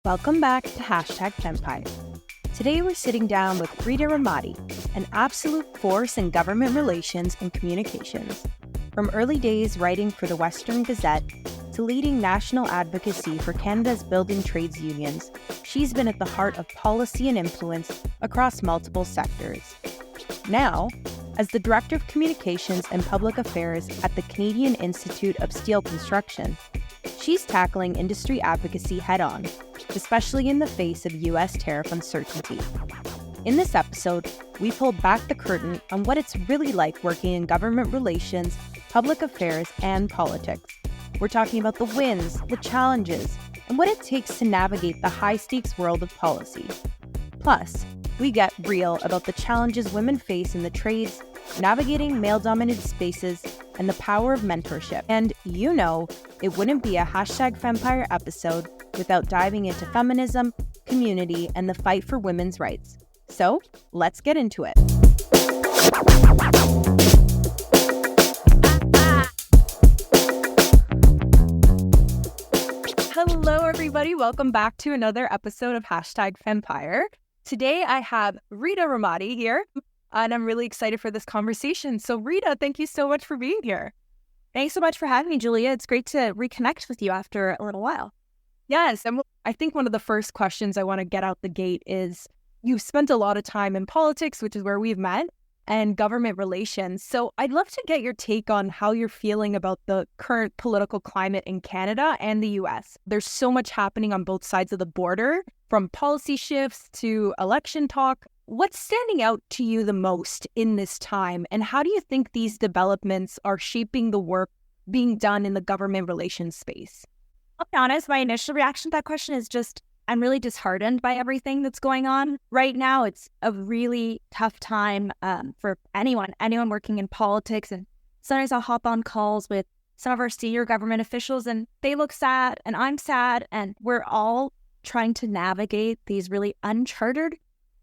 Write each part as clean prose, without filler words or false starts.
Welcome back to #Fempire. Today we're sitting down with Rita Rahmati, an absolute force in government relations and communications. From early days writing for the Western Gazette to leading national advocacy for Canada's building trades unions, she's been at the heart of policy and influence across multiple sectors. Now, as the Director of Communications and Public Affairs at the Canadian Institute of Steel Construction, she's tackling industry advocacy head-on, especially in the face of U.S. tariff uncertainty. In this episode, we pull back the curtain on what it's really like working in government relations, public affairs, and politics. We're talking about the wins, the challenges, and what it takes to navigate the high-stakes world of policy. Plus, we get real about the challenges women face in the trades, navigating male-dominated spaces, and the power of mentorship. And you know, it wouldn't be a #Fempire episode without diving into feminism, community, and the fight for women's rights. So, let's get into it. Hello, everybody. Welcome back to another episode of #Fempire. Today, I have Rita Rahmati here, and I'm really excited for this conversation. So, Rita, thank you so much for being here. Thanks so much for having me, Julia. It's great to reconnect with you after a little while. Yes, and I think one of the first questions I want to get out the gate is, you've spent a lot of time in politics, which is where we've met, and government relations. So I'd love to get your take on how you're feeling about the current political climate in Canada and the US. There's so much happening on both sides of the border, from policy shifts to election talk. What's standing out to you the most in this time, and how do you think these developments are shaping the work being done in the government relations space? I'll be honest, my initial reaction to that question is just, I'm really disheartened by everything that's going on right now. It's a really tough time for anyone working in politics. And sometimes I'll hop on calls with some of our senior government officials and they look sad and I'm sad. And we're all trying to navigate these really uncharted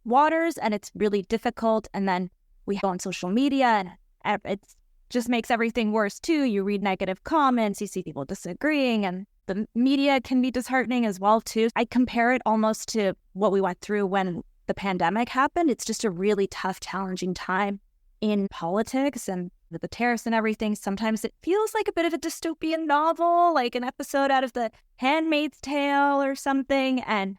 waters, and it's really difficult. And then we go on social media and it just makes everything worse too. You read negative comments, you see people disagreeing, and the media can be disheartening as well too. I compare it almost to what we went through when the pandemic happened. It's just a really tough, challenging time in politics, and with the tariffs and everything, sometimes it feels like a bit of a dystopian novel, like an episode out of The Handmaid's Tale or something. And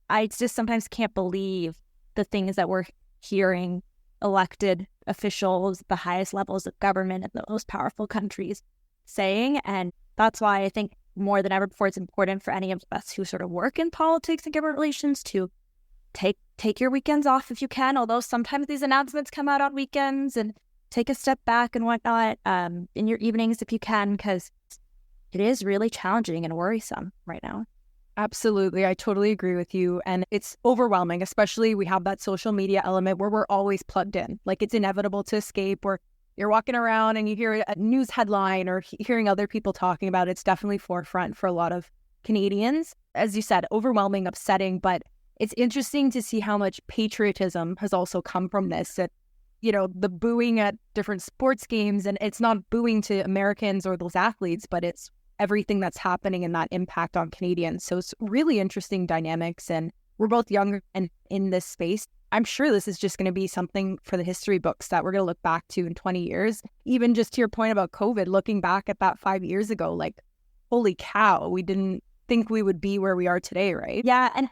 I just sometimes can't believe the things that we're hearing elected officials at the highest levels of government in the most powerful countries saying. And that's why I think more than ever before, it's important for any of us who sort of work in politics and government relations to take your weekends off if you can, although sometimes these announcements come out on weekends, and take a step back and whatnot in your evenings if you can, because it is really challenging and worrisome right now. Absolutely. I totally agree with you. And it's overwhelming, especially we have that social media element where we're always plugged in. Like, it's inevitable to escape, or you're walking around and you hear a news headline or hearing other people talking about it. It's definitely forefront for a lot of Canadians. As you said, overwhelming, upsetting, but it's interesting to see how much patriotism has also come from this. And, you know, the booing at different sports games, and it's not booing to Americans or those athletes, but it's everything that's happening and that impact on Canadians. So it's really interesting dynamics, and we're both young and in this space. I'm sure this is just going to be something for the history books that we're going to look back to in 20 years. Even just to your point about COVID, looking back at that 5 years ago, like, holy cow, we didn't think we would be where we are today, right? Yeah, and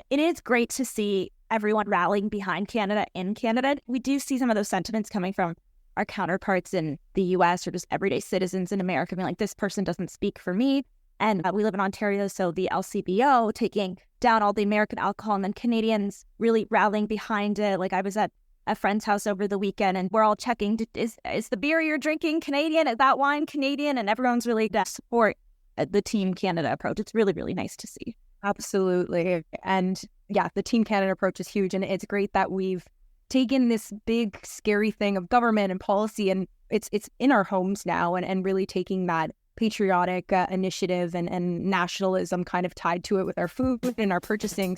it is great to see everyone rallying behind Canada in Canada. We do see some of those sentiments coming from our counterparts in the US, or just everyday citizens in America being like, this person doesn't speak for me. And we live in Ontario, so the LCBO taking down all the American alcohol, and then Canadians really rallying behind it. Like, I was at a friend's house over the weekend, and we're all checking, is the beer you're drinking Canadian? Is that wine Canadian? And everyone's really to support the Team Canada approach. It's really, really nice to see. Absolutely. And yeah, the Team Canada approach is huge. And it's great that we've taken this big, scary thing of government and policy, and it's in our homes now, and really taking that patriotic initiative and nationalism kind of tied to it with our food and our purchasing.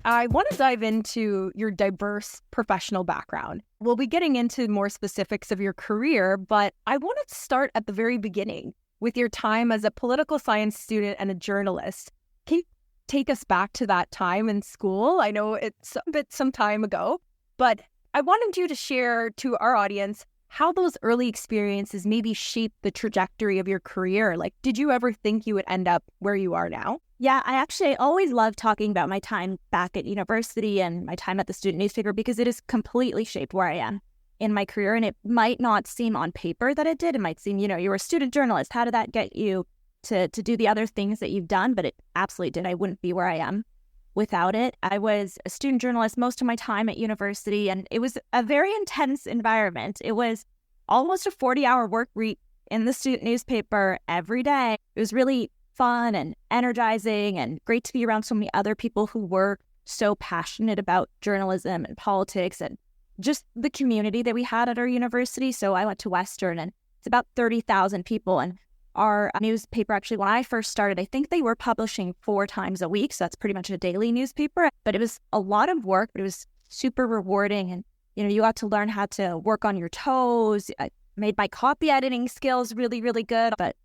I want to dive into your diverse professional background. We'll be getting into more specifics of your career, but I wanted to start at the very beginning. with your time as a political science student and a journalist. Can you take us back to that time in school? I know it's a bit some time ago, but I wanted you to share to our audience how those early experiences maybe shaped the trajectory of your career. Like, did you ever think you would end up where you are now? Yeah, I always love talking about my time back at university and my time at the student newspaper because it has completely shaped where I am in my career. And it might not seem on paper that it did. It might seem, you were a student journalist. How did that get you to do the other things that you've done? But it absolutely did. I wouldn't be where I am without it. I was a student journalist most of my time at university, and it was a very intense environment. It was almost a 40-hour work week in the student newspaper every day. It was really fun and energizing and great to be around so many other people who were so passionate about journalism and politics and just the community that we had at our university. So I went to Western, and it's about 30,000 people. And our newspaper, actually, when I first started, I think they were publishing 4 times a week. So that's pretty much a daily newspaper. But it was a lot of work, but it was super rewarding. And, you got to learn how to work on your toes. I made my copy editing skills really, really good, but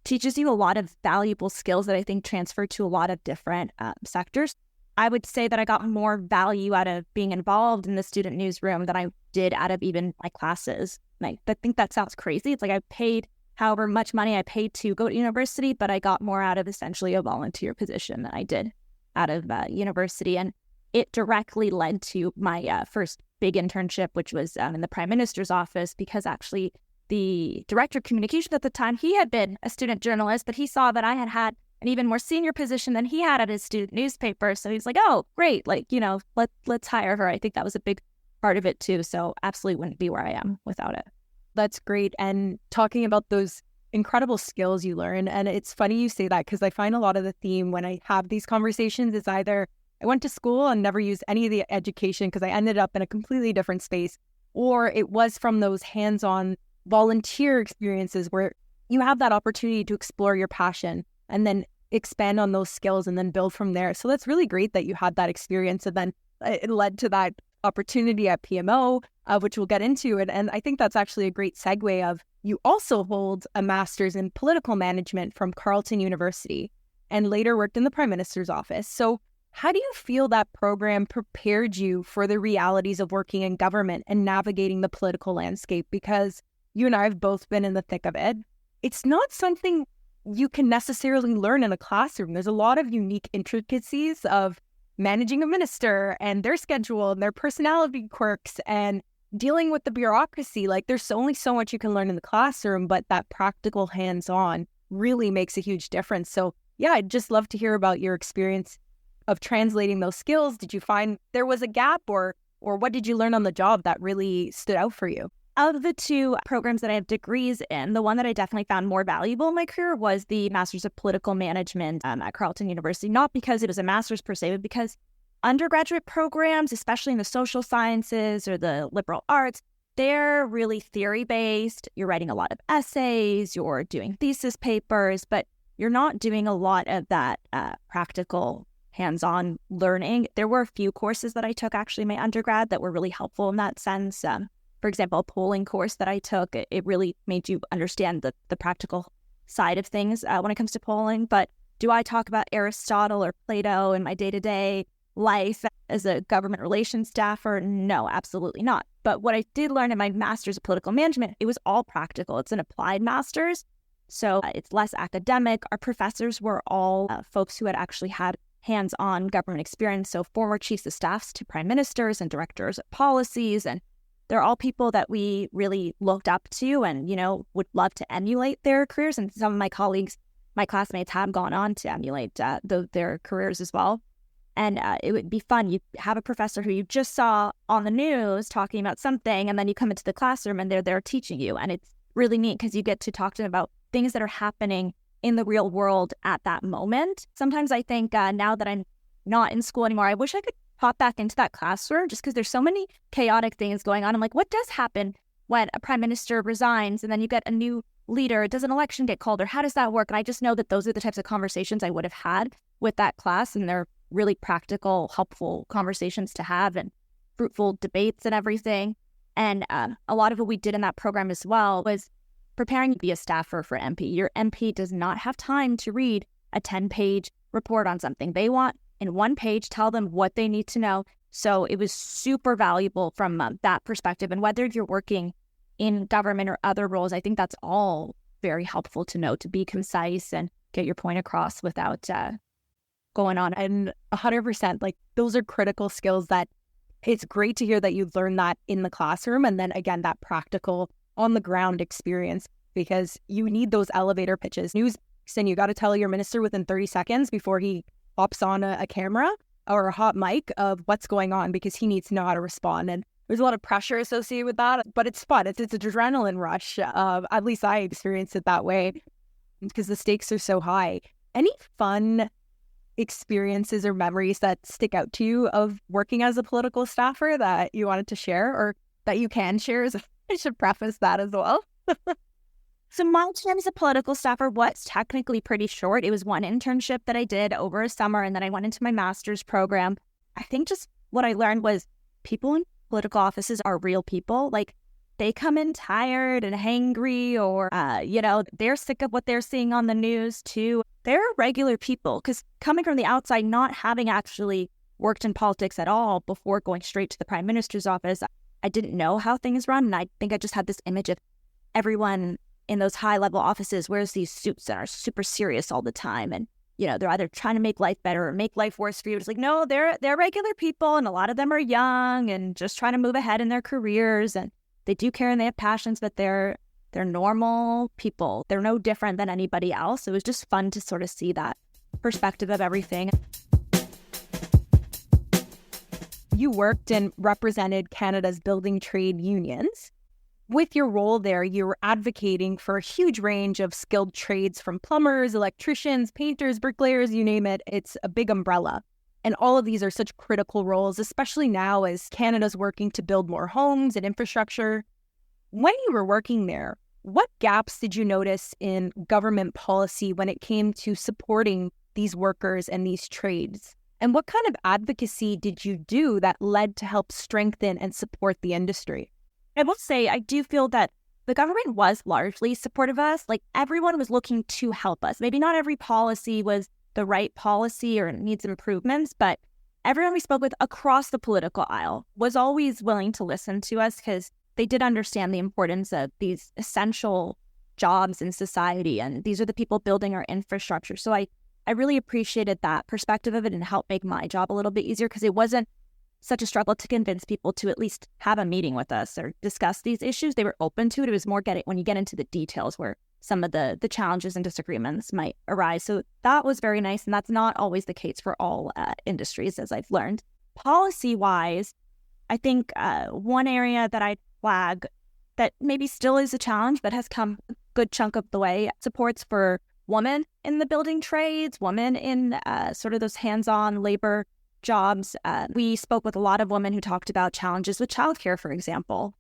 teaches you a lot of valuable skills that I think transfer to a lot of different sectors. I would say that I got more value out of being involved in the student newsroom than I did out of even my classes. And I think that sounds crazy. It's like I paid however much money I paid to go to university, but I got more out of essentially a volunteer position than I did out of university. And it directly led to my first big internship, which was in the Prime Minister's office, because actually the director of communication at the time, he had been a student journalist, but he saw that I had an even more senior position than he had at his student newspaper. So he's like, oh, great. Let's hire her. I think that was a big part of it too. So absolutely wouldn't be where I am without it. That's great. And talking about those incredible skills you learn. And it's funny you say that because I find a lot of the theme when I have these conversations is either I went to school and never used any of the education because I ended up in a completely different space, or it was from those hands-on volunteer experiences where you have that opportunity to explore your passion and then expand on those skills and then build from there. So that's really great that you had that experience, and then it led to that opportunity at PMO, which we'll get into. And I think that's actually a great segue of you also hold a master's in political management from Carleton University and later worked in the Prime Minister's office. So how do you feel that program prepared you for the realities of working in government and navigating the political landscape? Because you and I have both been in the thick of it. It's not something you can necessarily learn in a classroom. There's a lot of unique intricacies of managing a minister and their schedule and their personality quirks and dealing with the bureaucracy. Like, there's only so much you can learn in the classroom, but that practical hands-on really makes a huge difference. So yeah, I'd just love to hear about your experience of translating those skills. Did you find there was a gap, or what did you learn on the job that really stood out for you? Of the 2 programs that I have degrees in, the one that I definitely found more valuable in my career was the Master's of Political Management at Carleton University. Not because it was a master's per se, but because undergraduate programs, especially in the social sciences or the liberal arts, they're really theory-based. You're writing a lot of essays, you're doing thesis papers, but you're not doing a lot of that practical hands-on learning. There were a few courses that I took actually in my undergrad that were really helpful in that sense. For example, a polling course that I took, it really made you understand the practical side of things when it comes to polling. But do I talk about Aristotle or Plato in my day-to-day life as a government relations staffer? No, absolutely not. But what I did learn in my master's of political management, it was all practical. It's an applied master's, so it's less academic. Our professors were all folks who had actually had hands-on government experience, so former chiefs of staffs to prime ministers and directors of policies, and they're all people that we really looked up to and, would love to emulate their careers. And some of my colleagues, my classmates, have gone on to emulate their careers as well. And it would be fun. You have a professor who you just saw on the news talking about something, and then you come into the classroom and they're there teaching you. And it's really neat because you get to talk to them about things that are happening in the real world at that moment. Sometimes I think now that I'm not in school anymore, I wish I could pop back into that classroom just because there's so many chaotic things going on. I'm like, what does happen when a prime minister resigns and then you get a new leader? Does an election get called, or how does that work? And I just know that those are the types of conversations I would have had with that class, and they're really practical, helpful conversations to have and fruitful debates and everything. And a lot of what we did in that program as well was preparing to be a staffer for MP. Your MP does not have time to read a 10-page report on something. They want in one page, tell them what they need to know. So it was super valuable from that perspective. And whether you're working in government or other roles, I think that's all very helpful to know, to be concise and get your point across without going on. And 100%, like those are critical skills that it's great to hear that you learned that in the classroom. And then again, that practical on the ground experience, because you need those elevator pitches. News, and you got to tell your minister within 30 seconds before he hops on a camera or a hot mic of what's going on, because he needs to know how to respond. And there's a lot of pressure associated with that, but it's fun. It's an adrenaline rush. At least I experienced it that way because the stakes are so high. Any fun experiences or memories that stick out to you of working as a political staffer that you wanted to share or that you can share? I should preface that as well. So my time as a political staffer was technically pretty short. It was one internship that I did over a summer, and then I went into my master's program. I think just what I learned was people in political offices are real people. Like, they come in tired and hangry, or, they're sick of what they're seeing on the news too. They're regular people, because coming from the outside, not having actually worked in politics at all before going straight to the Prime Minister's office, I didn't know how things run. And I think I just had this image of everyone in those high-level offices wears these suits that are super serious all the time. And, they're either trying to make life better or make life worse for you. It's like, no, they're regular people, and a lot of them are young and just trying to move ahead in their careers. And they do care and they have passions, but they're normal people. They're no different than anybody else. It was just fun to sort of see that perspective of everything. You worked and represented Canada's building trade unions. With your role there, you were advocating for a huge range of skilled trades, from plumbers, electricians, painters, bricklayers, you name it. It's a big umbrella. And all of these are such critical roles, especially now as Canada's working to build more homes and infrastructure. When you were working there, what gaps did you notice in government policy when it came to supporting these workers and these trades? And what kind of advocacy did you do that led to help strengthen and support the industry? I will say, I do feel that the government was largely supportive of us. Like, everyone was looking to help us. Maybe not every policy was the right policy or needs improvements, but everyone we spoke with across the political aisle was always willing to listen to us, because they did understand the importance of these essential jobs in society. And these are the people building our infrastructure. So I really appreciated that perspective of it, and helped make my job a little bit easier, because it wasn't such a struggle to convince people to at least have a meeting with us or discuss these issues. They were open to it. It was more when you get into the details where some of the challenges and disagreements might arise. So that was very nice. And that's not always the case for all industries, as I've learned. Policy-wise, I think one area that I'd flag that maybe still is a challenge, but has come a good chunk of the way, supports for women in the building trades, women in sort of those hands-on labor jobs. We spoke with a lot of women who talked about challenges with childcare, for example.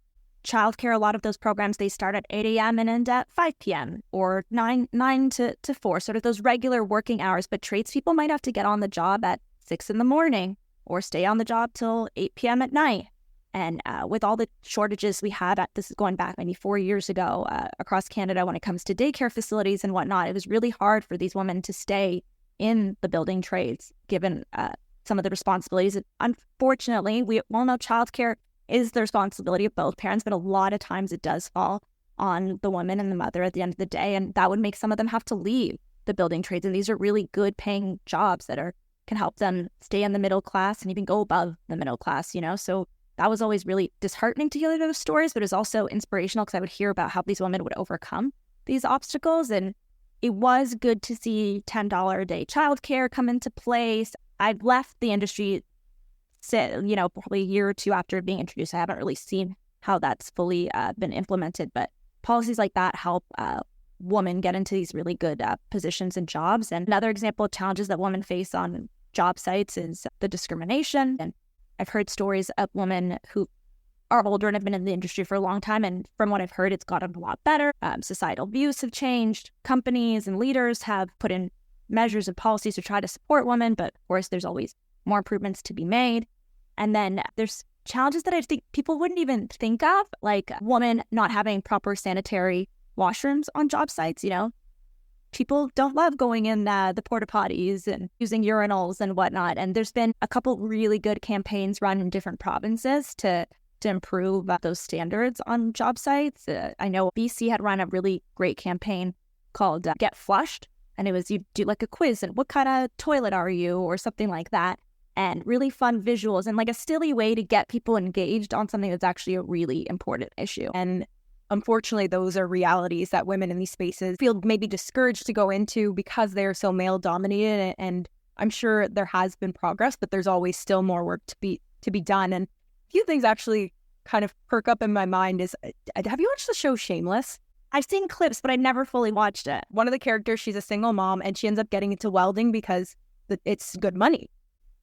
Childcare, a lot of those programs, they start at 8 a.m. and end at 5 p.m. or 9 to 4, sort of those regular working hours. But tradespeople might have to get on the job at 6 in the morning or stay on the job till 8 p.m. at night. And with all the shortages we had, this is going back maybe 4 years ago, across Canada when it comes to daycare facilities and whatnot, it was really hard for these women to stay in the building trades, given some of the responsibilities. Unfortunately, we all know childcare is the responsibility of both parents, but a lot of times it does fall on the woman and the mother at the end of the day, and that would make some of them have to leave the building trades. And these are really good paying jobs that can help them stay in the middle class and even go above the middle class, So that was always really disheartening to hear those stories, but it was also inspirational, because I would hear about how these women would overcome these obstacles. And it was good to see $10 a day childcare come into place. I've left the industry, probably a year or two after being introduced. I haven't really seen how that's fully been implemented, but policies like that help women get into these really good positions and jobs. And another example of challenges that women face on job sites is the discrimination. And I've heard stories of women who are older and have been in the industry for a long time. And from what I've heard, it's gotten a lot better. Societal views have changed. Companies and leaders have put in measures and policies to try to support women. But of course, there's always more improvements to be made. And then there's challenges that I think people wouldn't even think of, like women not having proper sanitary washrooms on job sites. People don't love going in the porta potties and using urinals and whatnot. And there's been a couple really good campaigns run in different provinces to improve those standards on job sites. I know BC had run a really great campaign called Get Flushed. And it was, you do like a quiz and what kind of toilet are you or something like that. And really fun visuals and like a silly way to get people engaged on something that's actually a really important issue. And unfortunately, those are realities that women in these spaces feel maybe discouraged to go into because they are so male dominated. And I'm sure there has been progress, but there's always still more work to be done. And a few things actually kind of perk up in my mind is, have you watched the show Shameless? I've seen clips, but I never fully watched it. One of the characters, she's a single mom, and she ends up getting into welding because it's good money.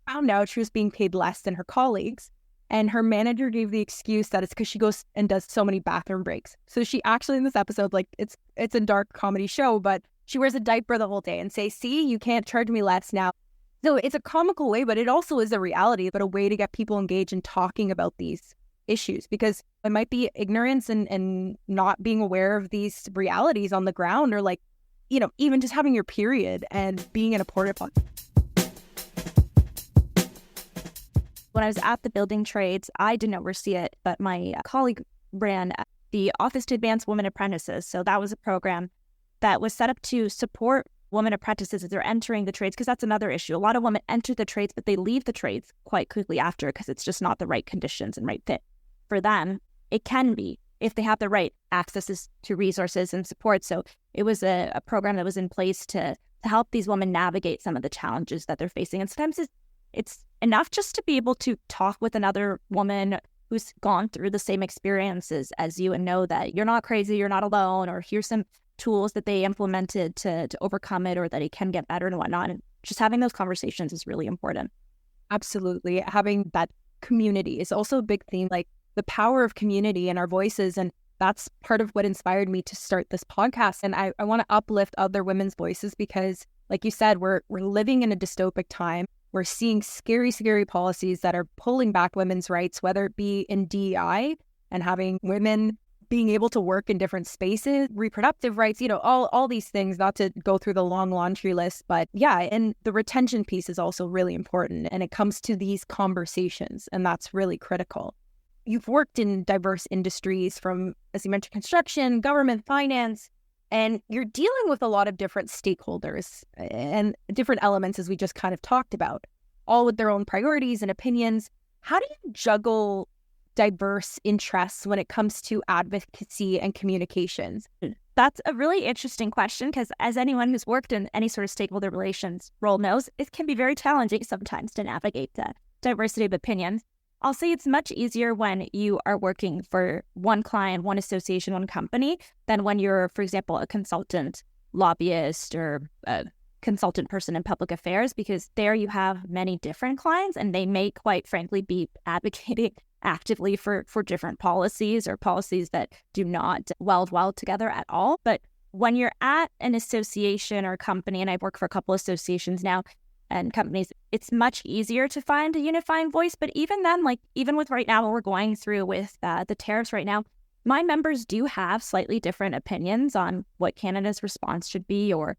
Found out she was being paid less than her colleagues, and her manager gave the excuse that it's because she goes and does so many bathroom breaks. So she actually, in this episode, like it's a dark comedy show, but she wears a diaper the whole day and say, see, you can't charge me less now. So it's a comical way, but it also is a reality, but a way to get people engaged in talking about these issues, because it might be ignorance and not being aware of these realities on the ground, or like, even just having your period and being in a porta potty. When I was at the building trades, I didn't oversee it, but my colleague ran the Office to Advance Women Apprentices. So that was a program that was set up to support women apprentices as they're entering the trades, because that's another issue. A lot of women enter the trades, but they leave the trades quite quickly after because it's just not the right conditions and right fit for them. It can be if they have the right access to resources and support. So it was a program that was in place to help these women navigate some of the challenges that they're facing. And sometimes it's enough just to be able to talk with another woman who's gone through the same experiences as you and know that you're not crazy, you're not alone, or here's some tools that they implemented to overcome it, or that it can get better and whatnot. And just having those conversations is really important. Absolutely. Having that community is also a big theme, like the power of community and our voices. And that's part of what inspired me to start this podcast. And I want to uplift other women's voices because, like you said, we're living in a dystopic time. We're seeing scary, scary policies that are pulling back women's rights, whether it be in DEI and having women being able to work in different spaces, reproductive rights, all these things, not to go through the long laundry list. But yeah, and the retention piece is also really important. And it comes to these conversations, and that's really critical. You've worked in diverse industries from, as you mentioned, construction, government, finance, and you're dealing with a lot of different stakeholders and different elements, as we just kind of talked about, all with their own priorities and opinions. How do you juggle diverse interests when it comes to advocacy and communications? That's a really interesting question, because as anyone who's worked in any sort of stakeholder relations role knows, it can be very challenging sometimes to navigate the diversity of opinions. I'll say it's much easier when you are working for one client, one association, one company, than when you're, for example, a consultant, lobbyist, or a consultant person in public affairs, because there you have many different clients, and they may, quite frankly, be advocating actively for different policies, or policies that do not weld well together at all. But when you're at an association or company, and I've worked for a couple associations now and companies, it's much easier to find a unifying voice. But even then, like even with right now what we're going through with the tariffs right now, my members do have slightly different opinions on what Canada's response should be, or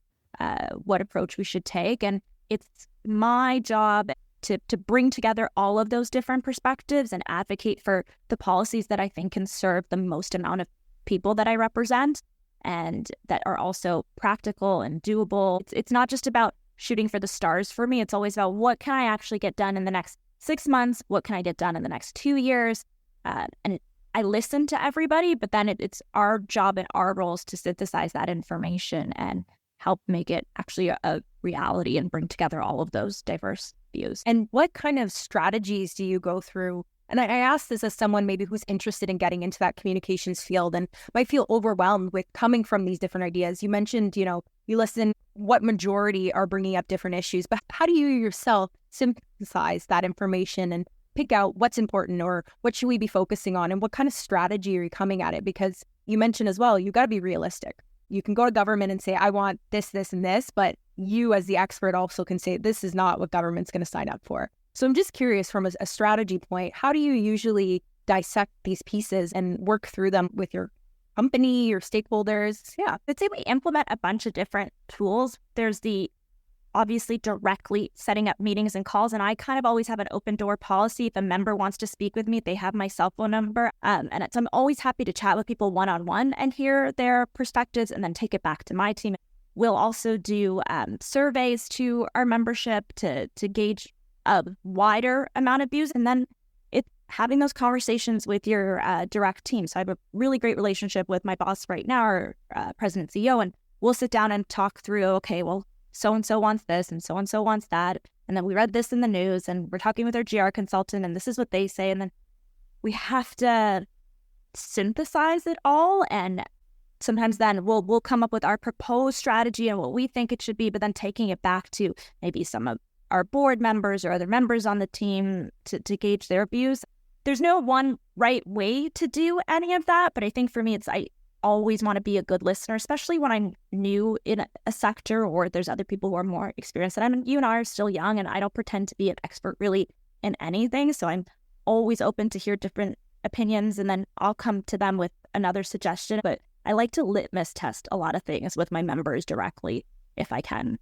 what approach we should take. And it's my job to bring together all of those different perspectives and advocate for the policies that I think can serve the most amount of people that I represent, and that are also practical and doable. It's not just about shooting for the stars for me. It's always about what can I actually get done in the next 6 months? What can I get done in the next 2 years? I listen to everybody, but then it's our job and our roles to synthesize that information and help make it actually a reality and bring together all of those diverse views. And what kind of strategies do you go through? And I ask this as someone maybe who's interested in getting into that communications field and might feel overwhelmed with coming from these different ideas. You mentioned, you listen what majority are bringing up different issues, but how do you yourself synthesize that information and pick out what's important, or what should we be focusing on, and what kind of strategy are you coming at it? Because you mentioned as well, you got to be realistic. You can go to government and say, I want this, this, and this, but you as the expert also can say, this is not what government's going to sign up for. So I'm just curious, from a strategy point, how do you usually dissect these pieces and work through them with your company or stakeholders? Yeah. I'd say we implement a bunch of different tools. There's the obviously directly setting up meetings and calls. And I kind of always have an open door policy. If a member wants to speak with me, they have my cell phone number. I'm always happy to chat with people one-on-one and hear their perspectives and then take it back to my team. We'll also do surveys to our membership to gauge a wider amount of views. And then it's having those conversations with your direct team. So I have a really great relationship with my boss right now, our president CEO, and we'll sit down and talk through, okay, well, so-and-so wants this and so-and-so wants that. And then we read this in the news and we're talking with our GR consultant and this is what they say. And then we have to synthesize it all. And sometimes then we'll come up with our proposed strategy and what we think it should be, but then taking it back to maybe some of our board members or other members on the team to gauge their views. There's no one right way to do any of that. But I think for me, I always want to be a good listener, especially when I'm new in a sector or there's other people who are more experienced. And you and I are still young and I don't pretend to be an expert really in anything. So I'm always open to hear different opinions and then I'll come to them with another suggestion. But I like to litmus test a lot of things with my members directly if I can.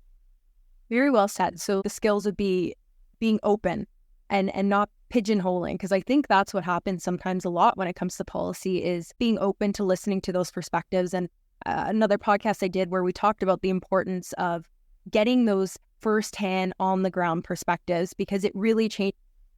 Very well said. So the skills would be being open and not pigeonholing, because I think that's what happens sometimes a lot when it comes to policy is being open to listening to those perspectives. And another podcast I did where we talked about the importance of getting those firsthand on the ground perspectives, because it really changed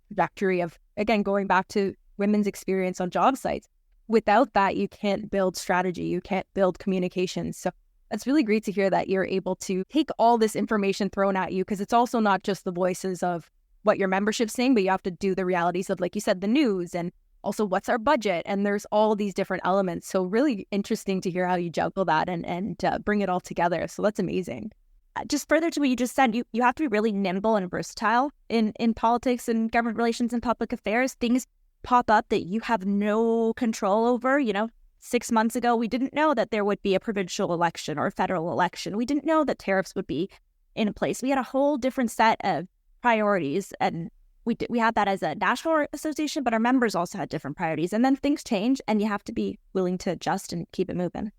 the trajectory of, again, going back to women's experience on job sites. Without that, you can't build strategy, you can't build communications. So it's really great to hear that you're able to take all this information thrown at you, because it's also not just the voices of what your membership's saying, but you have to do the realities of, like you said, the news and also what's our budget. And there's all these different elements. So really interesting to hear how you juggle that and bring it all together. So that's amazing. Just further to what you just said, you have to be really nimble and versatile in politics and government relations and public affairs. Things pop up that you have no control over. 6 months ago, we didn't know that there would be a provincial election or a federal election. We didn't know that tariffs would be in place. We had a whole different set of priorities, and we had that as a national association, but our members also had different priorities. And then things change, and you have to be willing to adjust and keep it moving.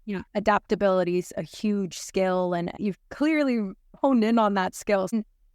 Yeah, adaptability is a huge skill, and you've clearly honed in on that skill.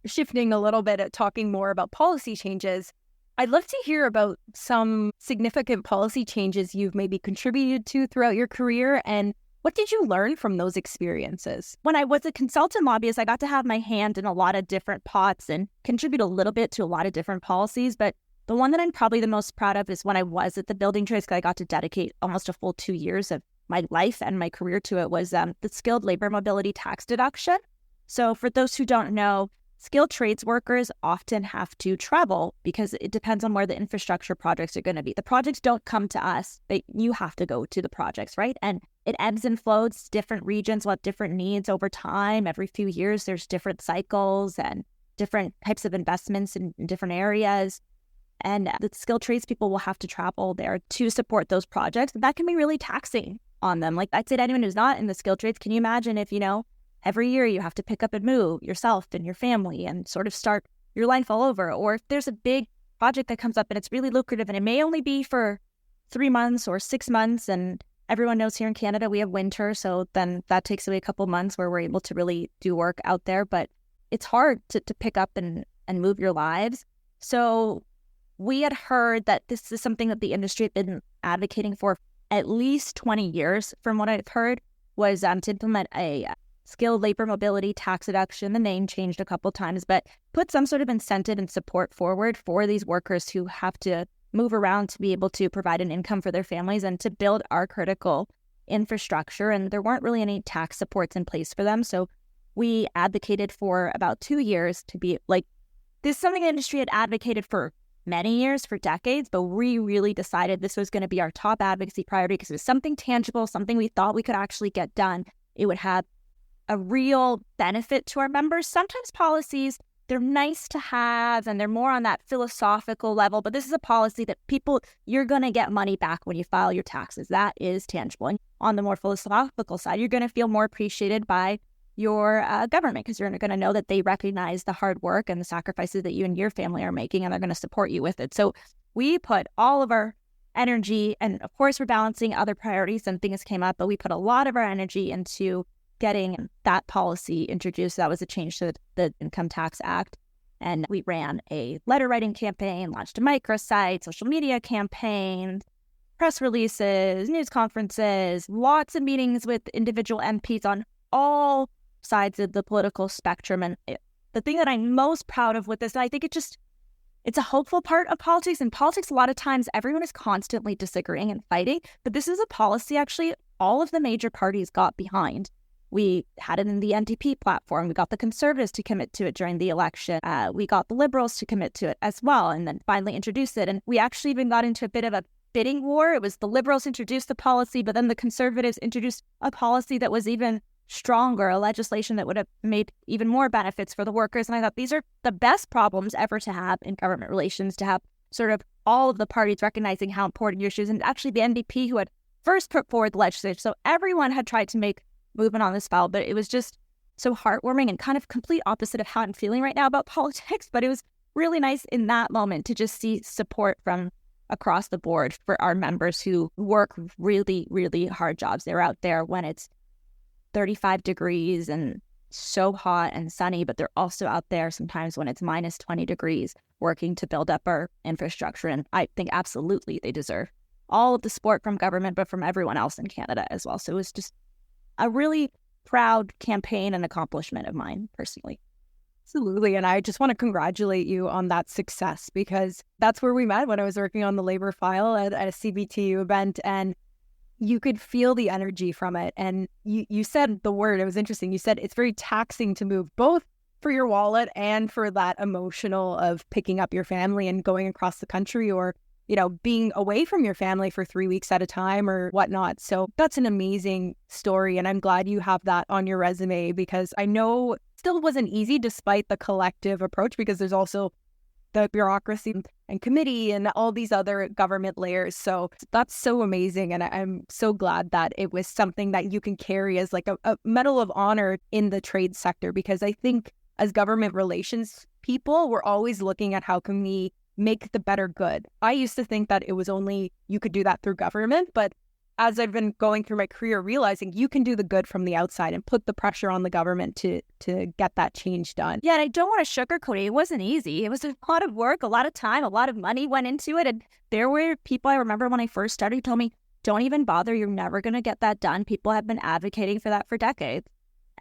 Shifting a little bit at talking more about policy changes, I'd love to hear about some significant policy changes you've maybe contributed to throughout your career, and what did you learn from those experiences? When I was a consultant lobbyist, I got to have my hand in a lot of different pots and contribute a little bit to a lot of different policies. But the one that I'm probably the most proud of is when I was at the building trades, because I got to dedicate almost a full 2 years of my life and my career to it, was the skilled labor mobility tax deduction. So for those who don't know, skilled trades workers often have to travel because it depends on where the infrastructure projects are going to be. The projects don't come to us, but you have to go to the projects, right? And it ebbs and flows. Different regions will have different needs over time. Every few years, there's different cycles and different types of investments in different areas. And the skilled trades people will have to travel there to support those projects. That can be really taxing on them. Like I'd say to anyone who's not in the skilled trades, can you imagine if, every year you have to pick up and move yourself and your family and sort of start your life all over? Or if there's a big project that comes up and it's really lucrative and it may only be for 3 months or 6 months, and everyone knows here in Canada we have winter, so then that takes away a couple months where we're able to really do work out there. But it's hard to pick up and move your lives. So we had heard that this is something that the industry had been advocating for at least 20 years, from what I've heard, was to implement a skilled labor mobility tax deduction. The name changed a couple times, but put some sort of incentive and support forward for these workers who have to move around to be able to provide an income for their families and to build our critical infrastructure. And there weren't really any tax supports in place for them. So we advocated for about 2 years to be like, this is something the industry had advocated for many years, for decades, but we really decided this was going to be our top advocacy priority because it was something tangible, something we thought we could actually get done. It would have a real benefit to our members. Sometimes policies, they're nice to have and they're more on that philosophical level, but this is a policy that you're going to get money back when you file your taxes. That is tangible. And on the more philosophical side, you're going to feel more appreciated by your government because you're going to know that they recognize the hard work and the sacrifices that you and your family are making, and they're going to support you with it. So we put all of our energy, and of course we're balancing other priorities and things came up, but we put a lot of our energy into getting that policy introduced. That was a change to the Income Tax Act. And we ran a letter writing campaign, launched a microsite, social media campaign, press releases, news conferences, lots of meetings with individual MPs on all sides of the political spectrum. And the thing that I'm most proud of with this, I think it's a hopeful part of politics. In politics, a lot of times everyone is constantly disagreeing and fighting, but this is a policy actually all of the major parties got behind. We had it in the NDP platform. We got the Conservatives to commit to it during the election. We got the Liberals to commit to it as well, and then finally introduced it. And we actually even got into a bit of a bidding war. It was the Liberals introduced the policy, but then the Conservatives introduced a policy that was even stronger, a legislation that would have made even more benefits for the workers. And I thought these are the best problems ever to have in government relations, to have sort of all of the parties recognizing how important your issues. And actually the NDP who had first put forward the legislation. So everyone had tried to make movement on this file, but it was just so heartwarming and kind of complete opposite of how I'm feeling right now about politics. But it was really nice in that moment to just see support from across the board for our members who work really, really hard jobs. They're out there when it's 35 degrees and so hot and sunny, but they're also out there sometimes when it's minus 20 degrees working to build up our infrastructure. And I think absolutely they deserve all of the support from government, but from everyone else in Canada as well. So it was just a really proud campaign and accomplishment of mine personally. Absolutely. And I just want to congratulate you on that success, because that's where we met when I was working on the labor file at a CBTU event, and you could feel the energy from it. And you said the word, it was interesting. You said it's very taxing to move, both for your wallet and for that emotional of picking up your family and going across the country, or being away from your family for 3 weeks at a time or whatnot. So that's an amazing story. And I'm glad you have that on your resume, because I know it still wasn't easy despite the collective approach, because there's also the bureaucracy and committee and all these other government layers. So that's so amazing. And I'm so glad that it was something that you can carry as like a medal of honor in the trade sector, because I think as government relations people, we're always looking at how can we make the better good. I used to think that it was only you could do that through government, but as I've been going through my career, realizing you can do the good from the outside and put the pressure on the government to get that change done. Yeah, and I don't want to sugarcoat it. It wasn't easy. It was a lot of work, a lot of time, a lot of money went into it. And there were people I remember when I first started who told me, don't even bother. You're never going to get that done. People have been advocating for that for decades.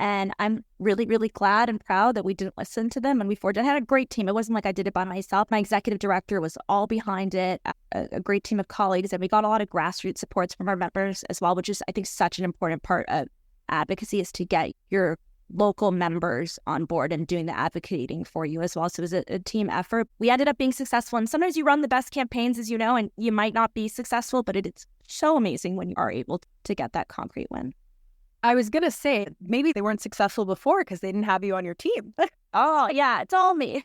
And I'm really, really glad and proud that we didn't listen to them and we forged it. I had a great team. It wasn't like I did it by myself. My executive director was all behind it, a great team of colleagues, and we got a lot of grassroots supports from our members as well, which is, I think, such an important part of advocacy, is to get your local members on board and doing the advocating for you as well. So it was a team effort. We ended up being successful. And sometimes you run the best campaigns, as you know, and you might not be successful, but it's so amazing when you are able to get that concrete win. I was going to say, maybe they weren't successful before because they didn't have you on your team. Oh, yeah, it's all me.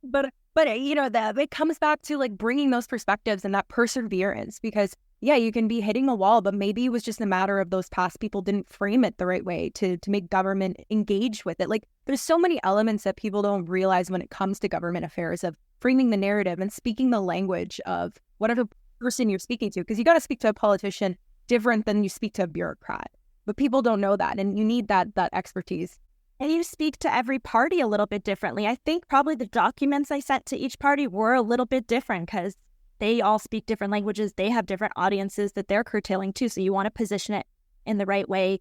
But it comes back to like bringing those perspectives and that perseverance, because yeah, you can be hitting a wall, but maybe it was just a matter of those past people didn't frame it the right way to make government engage with it. Like there's so many elements that people don't realize when it comes to government affairs, of framing the narrative and speaking the language of whatever person you're speaking to, because you got to speak to a politician different than you speak to a bureaucrat. But people don't know that, and you need that expertise. And you speak to every party a little bit differently. I think probably the documents I sent to each party were a little bit different because they all speak different languages. They have different audiences that they're curtailing too. So you want to position it in the right way.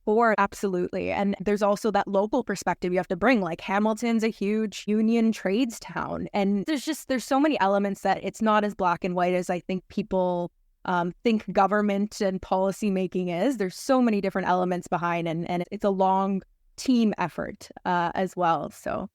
Absolutely. And there's also that local perspective you have to bring. Like Hamilton's a huge union trades town. And there's so many elements that it's not as black and white as I think people think government and policy making is. There's so many different elements behind, and it's a long team effort as well. So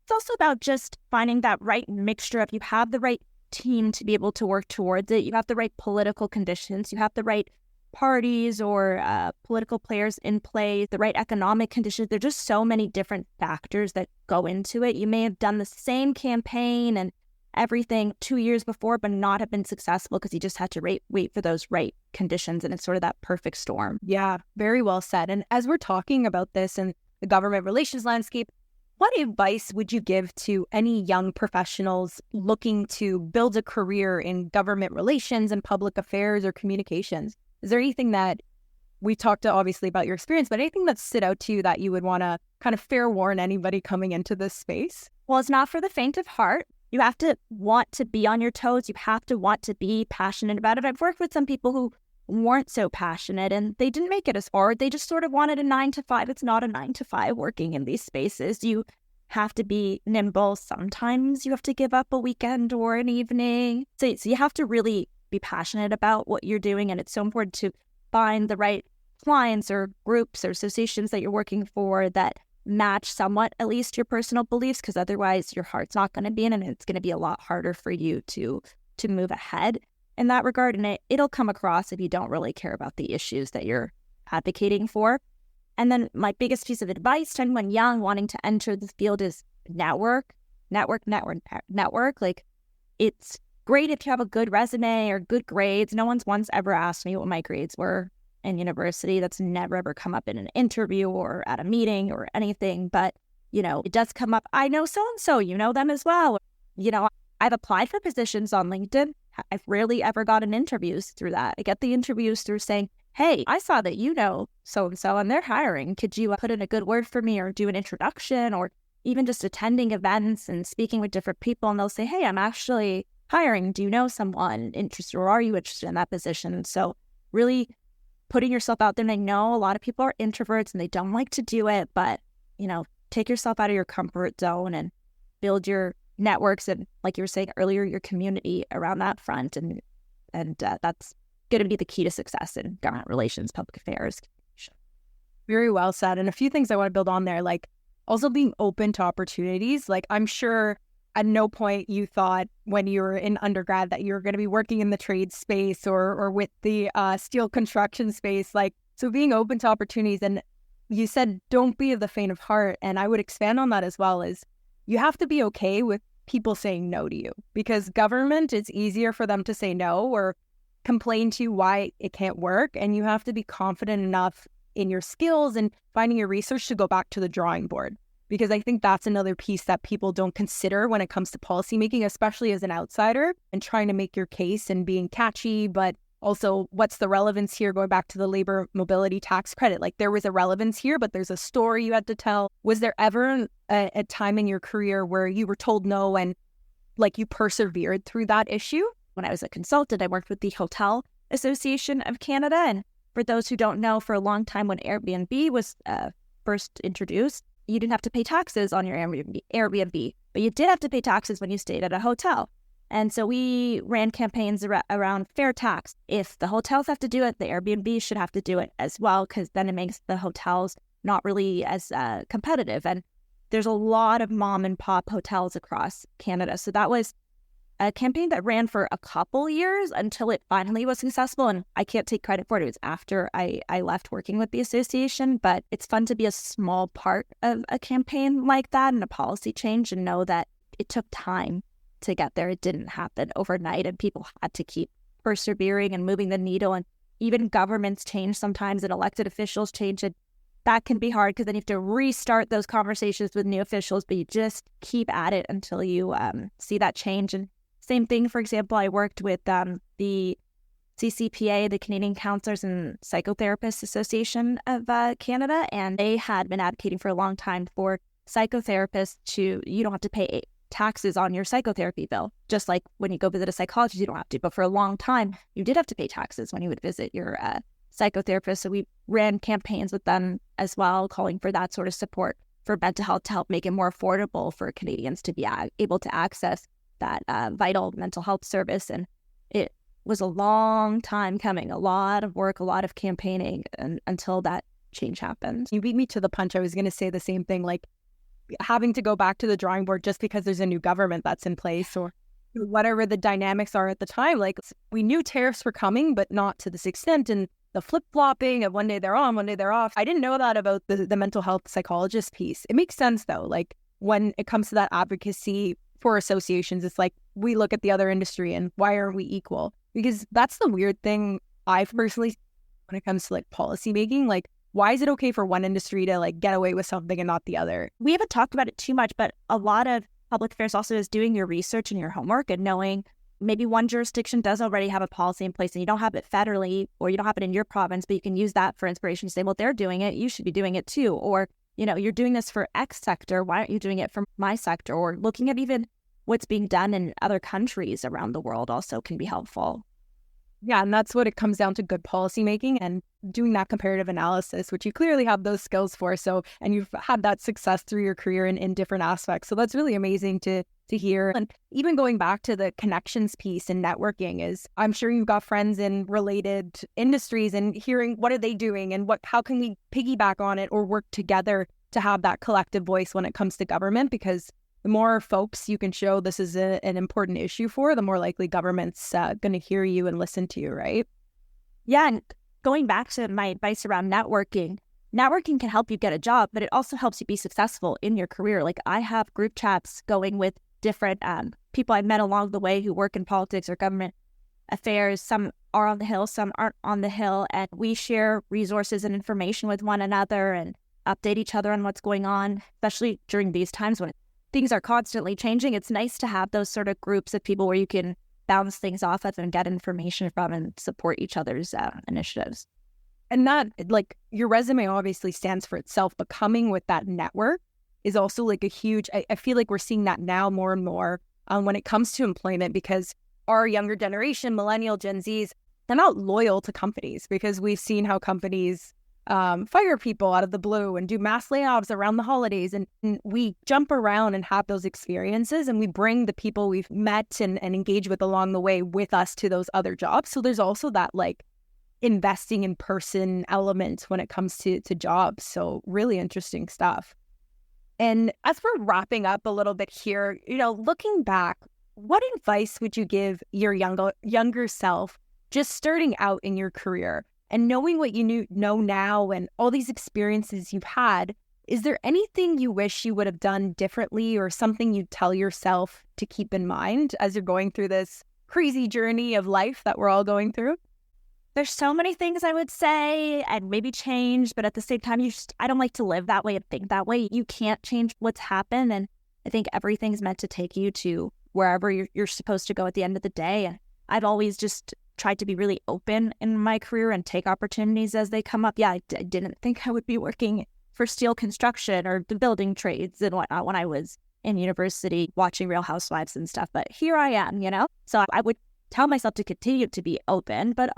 it's also about just finding that right mixture of, you have the right team to be able to work towards it. You have the right political conditions. You have the right parties or political players in play, the right economic conditions. There's just so many different factors that go into it. You may have done the same campaign and everything 2 years before, but not have been successful because you just had to wait for those right conditions. And it's sort of that perfect storm. Yeah, very well said. And as we're talking about this and the government relations landscape, What advice would you give to any young professionals looking to build a career in government relations and public affairs or communications? Is there anything that we talked obviously about your experience, but anything that stood out to you that you would want to kind of fair warn anybody coming into this space? Well, it's not for the faint of heart. You have to want to be on your toes. You have to want to be passionate about it. I've worked with some people who weren't so passionate and they didn't make it as far. They just sort of wanted a 9 to 5. It's not a 9 to 5 working in these spaces. You have to be nimble. Sometimes you have to give up a weekend or an evening. So you have to really be passionate about what you're doing. And it's so important to find the right clients or groups or associations that you're working for that match somewhat at least your personal beliefs, because otherwise your heart's not going to be in it and it's going to be a lot harder for you to move ahead in that regard. And it'll come across if you don't really care about the issues that you're advocating for. And then my biggest piece of advice to anyone young wanting to enter the field is network. Like, it's great if you have a good resume or good grades. No one's once ever asked me what my grades were in university. That's never ever come up in an interview or at a meeting or anything. But, it does come up. I know so-and-so, you know them as well. I've applied for positions on LinkedIn. I've rarely ever gotten interviews through that. I get the interviews through saying, hey, I saw that you know so-and-so and they're hiring. Could you put in a good word for me or do an introduction, or even just attending events and speaking with different people? And they'll say, hey, I'm actually hiring. Do you know someone interested, or are you interested in that position? So really putting yourself out there. And I know a lot of people are introverts and they don't like to do it, but, take yourself out of your comfort zone and build your networks and, like you were saying earlier, your community around that front. And that's going to be the key to success in government relations, public affairs. Very well said. And a few things I want to build on there, like also being open to opportunities. Like, I'm sure at no point you thought when you were in undergrad that you were going to be working in the trade space or with the steel construction space. Like, so being open to opportunities. And you said, don't be of the faint of heart. And I would expand on that as well, is you have to be okay with people saying no to you, because government, it's easier for them to say no or complain to you why it can't work. And you have to be confident enough in your skills and finding your research to go back to the drawing board. Because I think that's another piece that people don't consider when it comes to policymaking, especially as an outsider and trying to make your case and being catchy, but also what's the relevance here, going back to the labor mobility tax credit. Like, there was a relevance here, but there's a story you had to tell. Was there ever a time in your career where you were told no and like you persevered through that issue? When I was a consultant, I worked with the Hotel Association of Canada. And for those who don't know, for a long time when Airbnb was first introduced, you didn't have to pay taxes on your Airbnb, but you did have to pay taxes when you stayed at a hotel. And so we ran campaigns around fair tax. If the hotels have to do it, the Airbnb should have to do it as well, because then it makes the hotels not really as competitive. And there's a lot of mom and pop hotels across Canada. So that was a campaign that ran for a couple years until it finally was successful. And I can't take credit for it. It was after I left working with the association. But it's fun to be a small part of a campaign like that and a policy change, and know that it took time to get there. It didn't happen overnight, and people had to keep persevering and moving the needle. And even governments change sometimes, and elected officials change. And that can be hard, because then you have to restart those conversations with new officials, but you just keep at it until you see that change. And same thing, for example, I worked with the CCPA, the Canadian Counselors and Psychotherapists Association of Canada, and they had been advocating for a long time for psychotherapists you don't have to pay taxes on your psychotherapy bill. Just like when you go visit a psychologist, you don't have to. But for a long time, you did have to pay taxes when you would visit your psychotherapist. So we ran campaigns with them as well, calling for that sort of support for mental health to help make it more affordable for Canadians to be able to access that vital mental health service. And it was a long time coming, a lot of work, a lot of campaigning until that change happened. You beat me to the punch. I was going to say the same thing, like having to go back to the drawing board just because there's a new government that's in place, or whatever the dynamics are at the time. Like, we knew tariffs were coming, but not to this extent. And the flip-flopping of one day they're on, one day they're off. I didn't know that about the mental health psychologist piece. It makes sense, though. Like, when it comes to that advocacy for associations, it's like we look at the other industry and why aren't we equal? Because that's the weird thing I've personally, when it comes to like policy making, like why is it okay for one industry to like get away with something and not the other? We haven't talked about it too much, but a lot of public affairs also is doing your research and your homework and knowing maybe one jurisdiction does already have a policy in place and you don't have it federally or you don't have it in your province, but you can use that for inspiration to say, well, they're doing it, you should be doing it too. Or, you're doing this for X sector, why aren't you doing it for my sector? Or looking at even what's being done in other countries around the world also can be helpful. Yeah, and that's what it comes down to, good policymaking and doing that comparative analysis, which you clearly have those skills for. So, and you've had that success through your career in different aspects. So that's really amazing to hear. And even going back to the connections piece and networking is, I'm sure you've got friends in related industries and hearing what are they doing and how can we piggyback on it or work together to have that collective voice when it comes to government, because the more folks you can show this is an important issue for, the more likely government's going to hear you and listen to you, right? Yeah, and going back to my advice around networking can help you get a job, but it also helps you be successful in your career. Like I have group chats going with different people I met along the way who work in politics or government affairs. Some are on the Hill, some aren't on the Hill, and we share resources and information with one another and update each other on what's going on, especially during these times when things are constantly changing. It's nice to have those sort of groups of people where you can bounce things off of and get information from and support each other's initiatives. And that, like, your resume obviously stands for itself, but coming with that network is also like a huge, I feel like we're seeing that now more and more when it comes to employment, because our younger generation, millennial, Gen Zs, they're not loyal to companies because we've seen how companies fire people out of the blue and do mass layoffs around the holidays. And we jump around and have those experiences and we bring the people we've met and engage with along the way with us to those other jobs. So there's also that like investing in person element when it comes to jobs. So really interesting stuff. And as we're wrapping up a little bit here, looking back, what advice would you give your younger self just starting out in your career? And knowing what you know now and all these experiences you've had, is there anything you wish you would have done differently or something you'd tell yourself to keep in mind as you're going through this crazy journey of life that we're all going through? There's so many things I would say and maybe change, but at the same time, I don't like to live that way and think that way. You can't change what's happened. And I think everything's meant to take you to wherever you're supposed to go at the end of the day. And I've always just tried to be really open in my career and take opportunities as they come up. Yeah, I didn't think I would be working for steel construction or the building trades and whatnot when I was in university watching Real Housewives and stuff. But here I am, So I would tell myself to continue to be open, but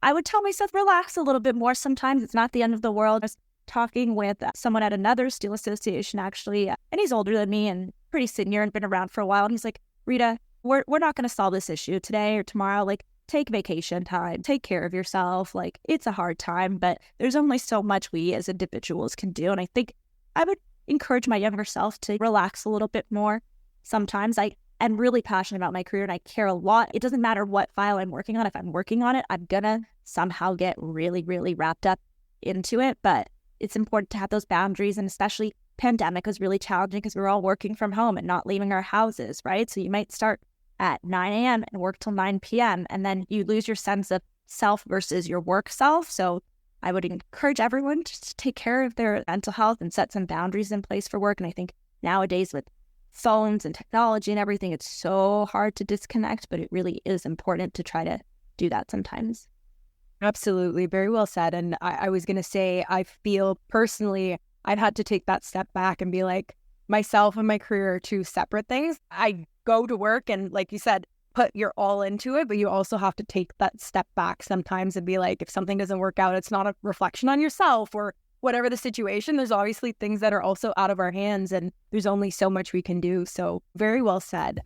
I would tell myself relax a little bit more. Sometimes it's not the end of the world. I was talking with someone at another steel association, actually, and he's older than me and pretty senior and been around for a while. And he's like, Rita, we're not going to solve this issue today or tomorrow. Like, take vacation time, take care of yourself. Like, it's a hard time, but there's only so much we as individuals can do. And I think I would encourage my younger self to relax a little bit more. Sometimes I am really passionate about my career and I care a lot. It doesn't matter what file I'm working on. If I'm working on it, I'm going to somehow get really, really wrapped up into it. But it's important to have those boundaries. And especially pandemic was really challenging because we were all working from home and not leaving our houses, right? So you might start at 9 a.m. and work till 9 p.m. And then you lose your sense of self versus your work self. So I would encourage everyone just to take care of their mental health and set some boundaries in place for work. And I think nowadays with phones and technology and everything, it's so hard to disconnect, but it really is important to try to do that sometimes. Absolutely. Very well said. And I was going to say, I feel personally, I've had to take that step back and be like, myself and my career are two separate things. I go to work and, like you said, put your all into it, but you also have to take that step back sometimes and be like, if something doesn't work out, it's not a reflection on yourself or whatever the situation. There's obviously things that are also out of our hands and there's only so much we can do. So very well said.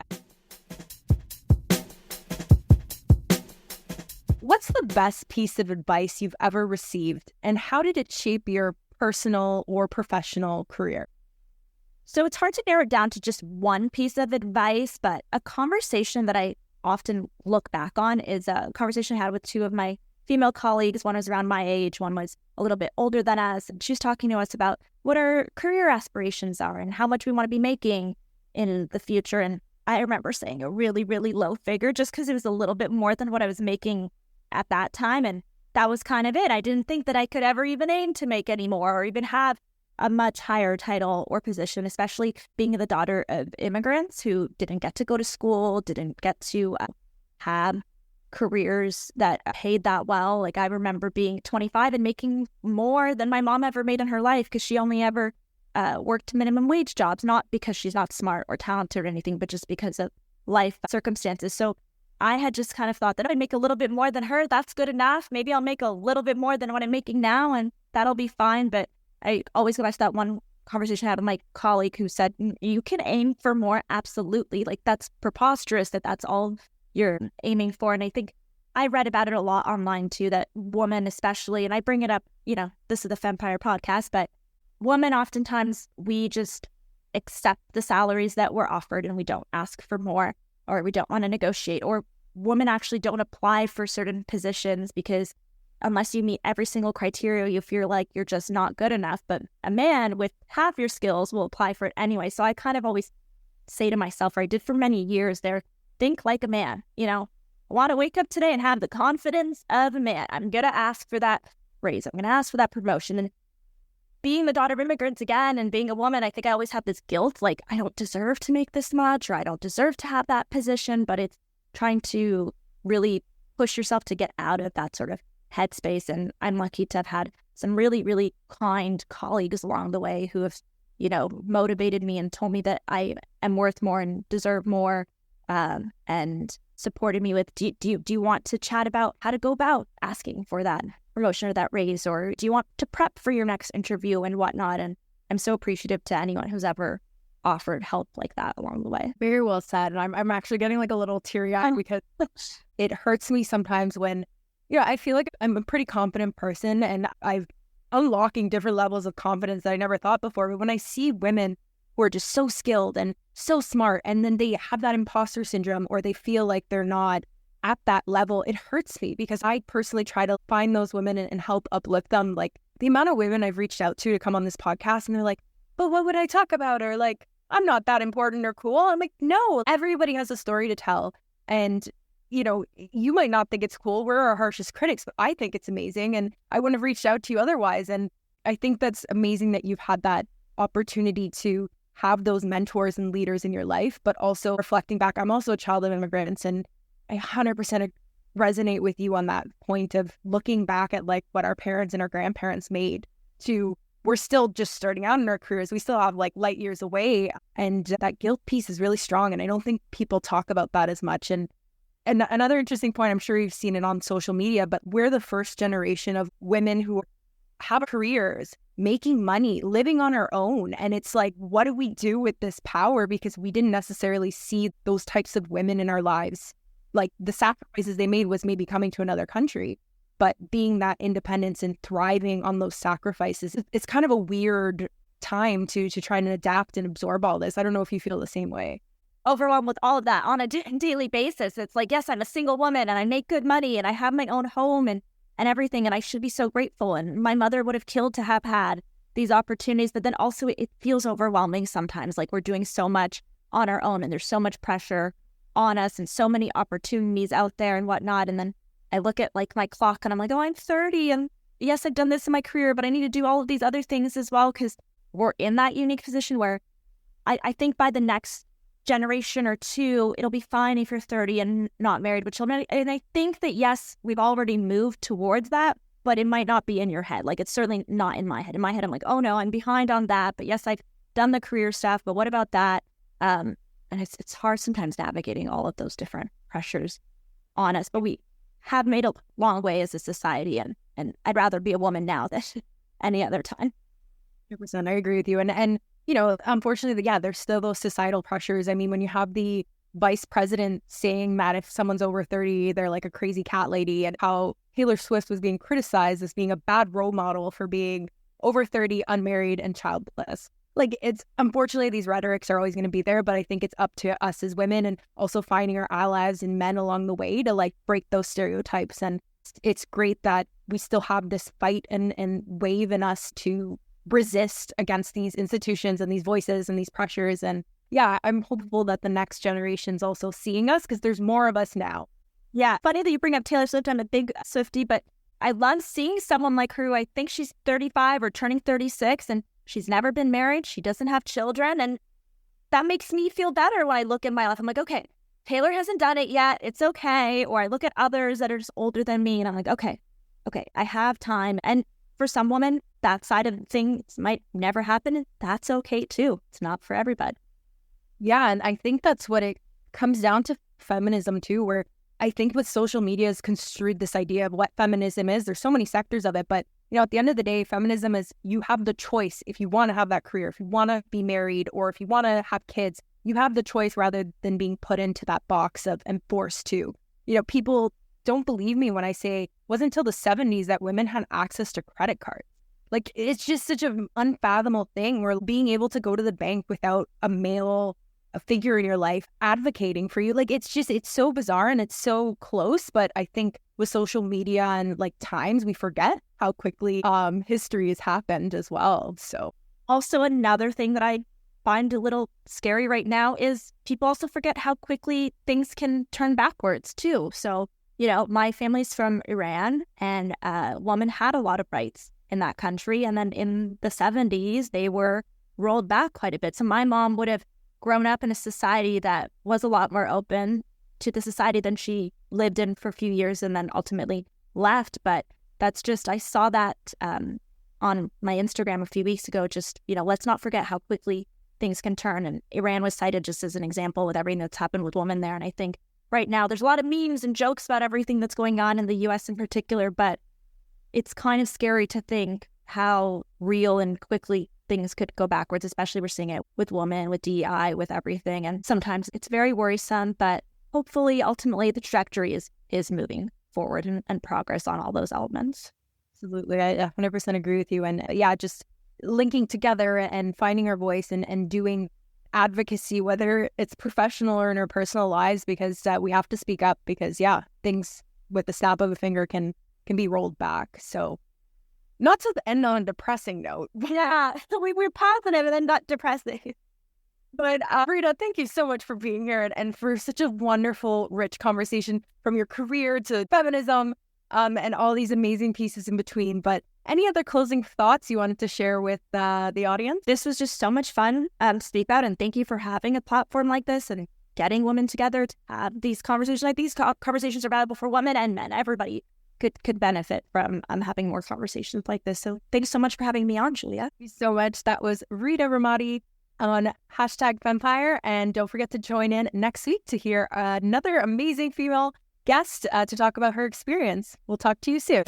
What's the best piece of advice you've ever received and how did it shape your personal or professional career? So it's hard to narrow it down to just one piece of advice, but a conversation that I often look back on is a conversation I had with two of my female colleagues. One was around my age, one was a little bit older than us. And she was talking to us about what our career aspirations are and how much we want to be making in the future. And I remember saying a really, really low figure just because it was a little bit more than what I was making at that time. And that was kind of it. I didn't think that I could ever even aim to make any more or even have a much higher title or position, especially being the daughter of immigrants who didn't get to go to school, didn't get to have careers that paid that well. Like I remember being 25 and making more than my mom ever made in her life because she only ever worked minimum wage jobs, not because she's not smart or talented or anything, but just because of life circumstances. So I had just kind of thought that I'd make a little bit more than her. That's good enough. Maybe I'll make a little bit more than what I'm making now and that'll be fine. But I always go back to that one conversation I had with my colleague who said, you can aim for more. Absolutely. Like that's preposterous that that's all you're aiming for. And I think I read about it a lot online too, that women especially, and I bring it up, this is the Fempire podcast, but women oftentimes, we just accept the salaries that we're offered and we don't ask for more, or we don't want to negotiate, or women actually don't apply for certain positions because unless you meet every single criteria, you feel like you're just not good enough. But a man with half your skills will apply for it anyway. So I kind of always say to myself, or I did for many years there, think like a man. I want to wake up today and have the confidence of a man. I'm going to ask for that raise. I'm going to ask for that promotion. And being the daughter of immigrants again and being a woman, I think I always have this guilt, like I don't deserve to make this much or I don't deserve to have that position. But it's trying to really push yourself to get out of that sort of headspace. And I'm lucky to have had some really, really kind colleagues along the way who have, motivated me and told me that I am worth more and deserve more, and supported me with, do you want to chat about how to go about asking for that promotion or that raise, or do you want to prep for your next interview and whatnot? And I'm so appreciative to anyone who's ever offered help like that along the way. Very well said. And I'm actually getting like a little teary-eyed because it hurts me sometimes when, I feel like I'm a pretty confident person and I'm unlocking different levels of confidence that I never thought before. But when I see women who are just so skilled and so smart, and then they have that imposter syndrome or they feel like they're not at that level, it hurts me because I personally try to find those women and help uplift them. Like the amount of women I've reached out to come on this podcast and they're like, but what would I talk about? Or like, I'm not that important or cool. I'm like, no, everybody has a story to tell. And, you might not think it's cool. We're our harshest critics, but I think it's amazing. And I wouldn't have reached out to you otherwise. And I think that's amazing that you've had that opportunity to have those mentors and leaders in your life, but also reflecting back, I'm also a child of immigrants and I 100% resonate with you on that point of looking back at like what our parents and our grandparents made to, we're still just starting out in our careers. We still have like light years away. And that guilt piece is really strong. And I don't think people talk about that as much. And another interesting point, I'm sure you've seen it on social media, but we're the first generation of women who have careers, making money, living on our own. And it's like, what do we do with this power? Because we didn't necessarily see those types of women in our lives. Like the sacrifices they made was maybe coming to another country, but being that independence and thriving on those sacrifices, it's kind of a weird time to try and adapt and absorb all this. I don't know if you feel the same way. Overwhelmed with all of that on a daily basis. It's like, yes, I'm a single woman and I make good money and I have my own home and everything, and I should be so grateful. And my mother would have killed to have had these opportunities, but then also it feels overwhelming sometimes, like we're doing so much on our own and there's so much pressure on us and so many opportunities out there and whatnot. And then I look at like my clock and I'm like, oh, I'm 30 and yes, I've done this in my career, but I need to do all of these other things as well, because we're in that unique position where I think by the next generation or two, it'll be fine if you're 30 and not married with children. And I think that, yes, we've already moved towards that, but it might not be in your head. Like, it's certainly not in my head. In my head, I'm like, oh no, I'm behind on that. But yes, I've done the career stuff, but what about that? And it's hard sometimes navigating all of those different pressures on us. But we have made a long way as a society, and I'd rather be a woman now than any other time. 100%. I agree with you. And unfortunately, yeah, there's still those societal pressures. I mean, when you have the vice president saying that if someone's over 30, they're like a crazy cat lady, and how Taylor Swift was being criticized as being a bad role model for being over 30, unmarried, and childless. Like, it's unfortunately, these rhetorics are always going to be there, but I think it's up to us as women and also finding our allies and men along the way to like break those stereotypes. And it's great that we still have this fight and wave in us to resist against these institutions and these voices and these pressures. And yeah, I'm hopeful that the next generation's also seeing us, because there's more of us now. Yeah. Funny that you bring up Taylor Swift. I'm a big Swiftie, but I love seeing someone like her who I think she's 35 or turning 36 and she's never been married. She doesn't have children. And that makes me feel better when I look at my life. I'm like, okay, Taylor hasn't done it yet. It's okay. Or I look at others that are just older than me and I'm like, okay, I have time. And for some women, that side of things might never happen. And that's okay too. It's not for everybody. Yeah. And I think that's what it comes down to feminism too, where I think with social media has construed this idea of what feminism is. There's so many sectors of it, but at the end of the day, feminism is you have the choice if you want to have that career, if you want to be married, or if you want to have kids, you have the choice rather than being put into that box of and forced to. People don't believe me when I say it wasn't until the 70s that women had access to credit cards. Like, it's just such an unfathomable thing where being able to go to the bank without a figure in your life advocating for you. Like, it's so bizarre and it's so close. But I think with social media and times, we forget how quickly history has happened as well. So also another thing that I find a little scary right now is people also forget how quickly things can turn backwards too. So, my family's from Iran and women had a lot of rights in that country. And then in the 70s, they were rolled back quite a bit. So my mom would have grown up in a society that was a lot more open to the society than she lived in for a few years and then ultimately left. But that's just, I saw that on my Instagram a few weeks ago, just, let's not forget how quickly things can turn. And Iran was cited just as an example with everything that's happened with women there. And I think right now there's a lot of memes and jokes about everything that's going on in the US in particular, but it's kind of scary to think how real and quickly things could go backwards, especially we're seeing it with women, with DEI, with everything. And sometimes it's very worrisome, but hopefully, ultimately, the trajectory is moving forward and progress on all those elements. Absolutely. I 100% agree with you. And just linking together and finding our voice and doing advocacy, whether it's professional or in our personal lives, because we have to speak up because, things with the snap of a finger can be rolled back. So not to end on a depressing note. Yeah, we're positive and then not depressing. But Rita, thank you so much for being here and for such a wonderful, rich conversation from your career to feminism and all these amazing pieces in between. But any other closing thoughts you wanted to share with the audience? This was just so much fun to speak about, and thank you for having a platform like this and getting women together to have these conversations. Like these conversations are valuable for women and men. Everybody could benefit from having more conversations like this. So thanks so much for having me on, Julia. Thank you so much. That was Rita Rahmati on #Fempire. And don't forget to join in next week to hear another amazing female guest to talk about her experience. We'll talk to you soon.